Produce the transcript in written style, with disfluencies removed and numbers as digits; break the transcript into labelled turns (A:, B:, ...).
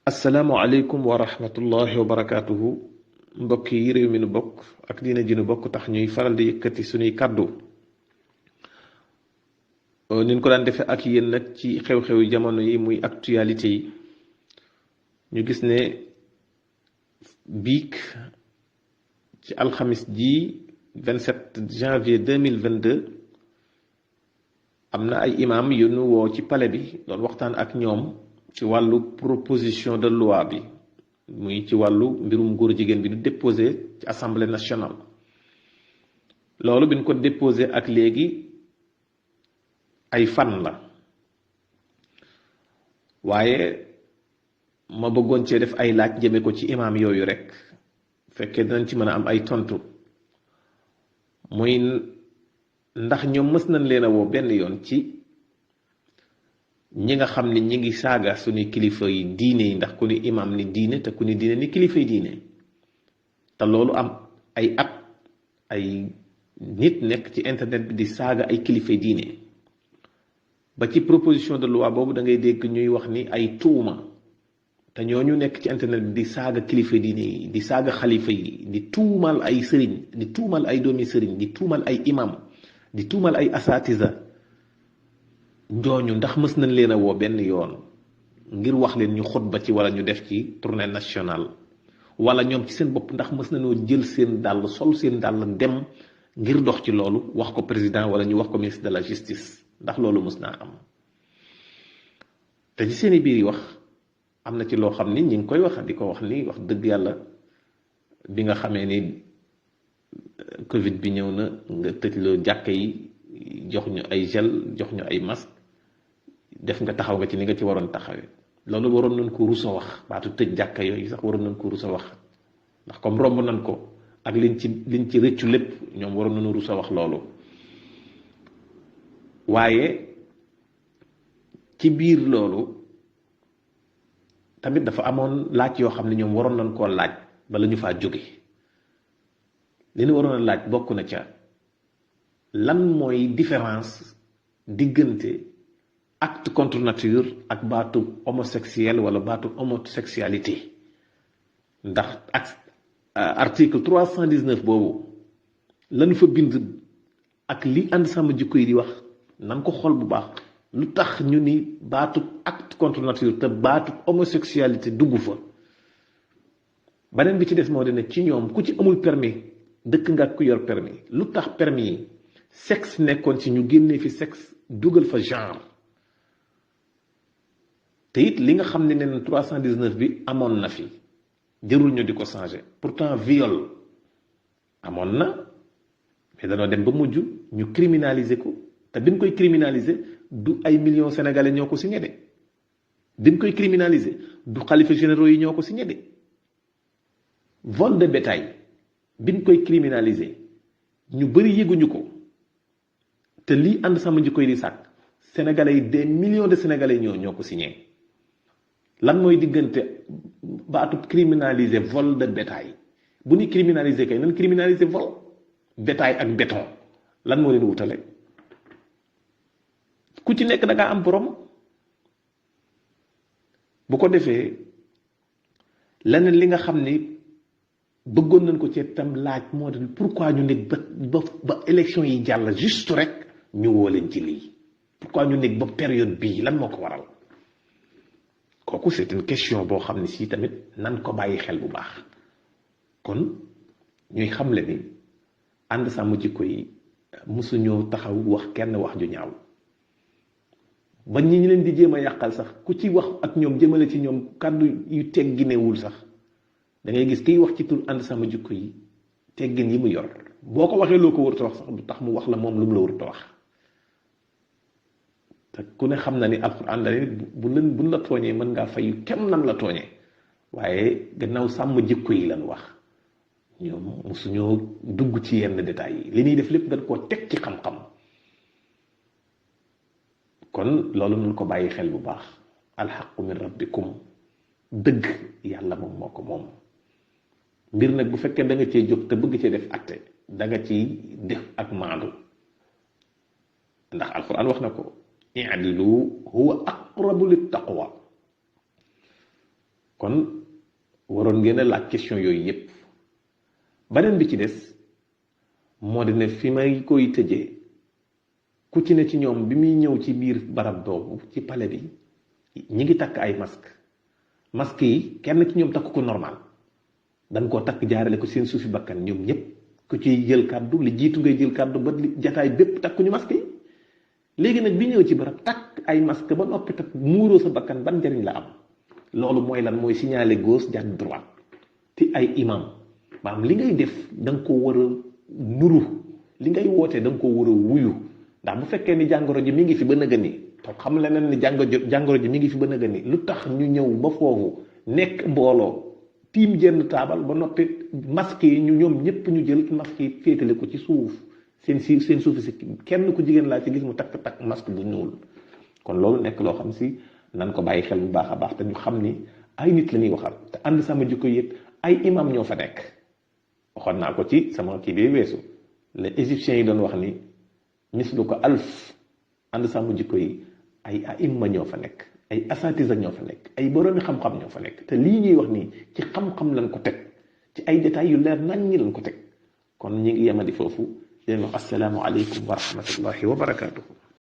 A: asalaamualeykum wa rahmatullahi wa barakaatuhu. mbokk yi réew mi nu bokk ak diina ji nu bokk tax ñuy faral di yëkkati suñuy kàddu ni ñu ko daan defee ak yéen nag ci xew-xewi jamono yi muy actualité yi. ñu gis ne biig ci alxamis ji 27 janvier 2022 am na ay imam yu nu woo ci palais bi doon waxtaan ak ñoom ci wàllu proposition de loi bi muy ci wàllu mbirum góor jigéen bi du déposé ci assemblée nationale. loolu bi ñu ko déposé ak léegi ay fan la, waaye ma bëggoon cee def ay laaj jëme ko ci imam yooyu rek fekkee dinañ ci mën a am ay tontu. muy ndax ñoom mës nañ leen a woo benn yoon ci ñi nga xam ni ñi ngi saaga suñu kilifa yi diine yi, ndax ku ni imam ni diine te ku ni diine ni kilifa yi diine, te loolu am ay at ay nit nekk ci internet bi di saaga ay kilifa yi diine. ba ci proposition de loi boobu da ngay dégg ñuy wax ni ay tuuma, te ñooñu nekk ci internet bi di saaga kilifa diine yi, di saaga xalifa yi, di tuumal ay sëriñ, di tuumal ay doomi sëriñ, di tuumal ay imam, di tuumal ay asatiza. ñooñu ndax mës nañ leen a woo benn yoon ngir wax leen ñu xutba ci wala ñu def ci tournée nationale, wala ñoom ci seen bopp ndax mës nañoo jël seen dàll sol seen dàll dem ngir dox ci loolu wax ko président wala ñu wax ko ministre de la justice? ndax loolu mës naa am? te ci seeni biir yi wax am na ci loo xam ni ñi ngi koy wax di ko wax ni wax dëgg yàlla bi nga xamee ni Covid bi ñëw na nga tëj loo jàkka yi, jox ñu ay gel, jox ñu ay masque, def nga taxaw nga ci ni nga ci waroon taxawee. loolu waroon nañ ko rusa wax, baatu tëj jàkka yooyu sax waroon nañ ko rusa wax, ndax comme romb nañ ko ak liñ ci rëccu lépp, ñoom waroon nañu rusa wax loolu. waaye ci biir loolu tamit dafa amoon laaj yoo xam ne ñoom waroon nañ koo laaj bala ñu faa jóge. li ñu waroon a laaj bokk na ca lan mooy différence diggante acte contre nature ak baatu homosexuel wala baatu homosexualité. ndax ak article 319 boobu lañu fa bind ak li ànd sama jikko yi di wax nan ko xool bu baax. lu tax ñu ni baatu acte contre nature te baatu homosexualité dugg fa? beneen bi ci des moo di ne ci ñoom ku ci amul permis dëkk nga ku yor permis. lu tax permis yi sexe nekkoon ci ñu génnee fi sexe dugal fa genre? te it li nga xam ne neen 319 bi amoon na fi, jërul ñu di ko changer. pourtant viol amoon na, mais danoo dem ba mujj ñu criminaliser ko. te bi ñu koy criminaliser du ay millions sénégalais ñoo ko signé de. bi ñu koy criminaliser du xalifa généraux yi ñoo ko signé de. vol de bétail bi ñu koy criminaliser ñu bëri yëguñu ko, te lii ànd sama jikko yi di sàkk sénégalais yi, des millions de sénégalais ñoo ko signé. lan mooy diggante baatu criminaliser vol de bétail? bu ñuy criminaliser kay nan criminaliser vol. bétail ak béton lan moo leen wutale? ku ci nekk da ngaa am borom. bu ko defee leneen li nga xam ni bëggoon nañ ko ci tam laaj moo di pourquoi ñu nekk ba élection yi jàll juste rek ñu woo leen ci lii? pourquoi ñu nekk ba période bii? lan moo ko waral? kooku c'est une question boo xam ne si tamit nan ko bàyyi xel bu baax. kon ñuy xamle ni ànd sàmm jikko yi mosuñoo taxaw wax kenn wax ju ñaaw. ba ñi leen di jéem a yàqal sax ku ci wax ak ñoom jëmale ci ñoom kàddu yu tegginewul sax da ngay gis kiy wax ci tur ànd sama jikko yi teggin yi mu yor boo ko waxee loo ko warut a wax sax du tax mu wax la moom lu mu la warut a wax. te ku ne xam na ni alxuraan la buñ la tooñee mën ngaa fayu kenn nam la tooñee, waaye gannaaw sàmm jikko yi lan wax. ñoom mosuñoo dugg ci yenn détails yi, li ñuy def lépp dañ koo teg ci xam-xam. kon loolu nañ ko bàyyi xel bu baax. alxaqu min rabbikum, dëgg yàlla moom moo ko moom. mbir nag bu fekkee da nga cee jóg te bëgg cee def atte da nga ciy def ak maandu, ndax alquran wax na ko i'dilu huwa aqrabu lit taqwa. kon waroon ngeen a laaj question yooyu yépp. beneen bi ci des moo di ne fi may koy tëjee ku ci ne ci ñoom bi muy ñëw ci biir barab boobu ci palais bi ñi ngi takk ay masque yi kenn ci ñoom takk ko normal dañ koo takk jaarale ko seen suufi bakkan ñoom ñëpp ku ciy jël kàddu li jiitu ngay jël kàddu ba jataay bépp takkuñu masque yi léegi nag bi ñëw ci barab takk ay masque ba noppi takk muuroo sa bakkan ban njariñ la am loolu mooy lan mooy signaler gauche jàdd droite te ay imam maanaam li ngay def da nga ko war a nuru li ngay wootee da nga ko war a wuyu ndax bu fekkee ni jàngoro ji mi ngi fi ba nëgë ni te xam leneen ni jàngoro ji mi ngi fi ba nëgë ni lu tax ñu ñëw ba foofu nekk mbooloo tiim jenn taabal ba noppi masque yi ñu ñoom ñëpp ñu jël masque yi féetale ko ci suuf seen suuf si kenn ku jigéen laa ci gis mu takk masque bu ñuul kon loolu nekk loo xam si nan ko bàyyi xel bu baax a baax te ñu xam ni ay nit la ñuy waxal te ànd sama jikko yëpp ay imam ñoo fa nekk waxoon naa ko ci sama kii bi weesu les égyptiens yi doon wax ni mislu ko alf ànd sama jikko yi ay aimma ñoo fa nekk ay asatisa ñoo fa nekk ay boroomi xam-xam ñoo fa nekk te lii ñuy wax nii ci xam-xam lañ ko teg ci ay détails yu leer nañ ñi lañ ko teg kon ñi ngi yemadi foofu leen wax assalaamu aleykum wa rahmatullahi wa barakaatuhu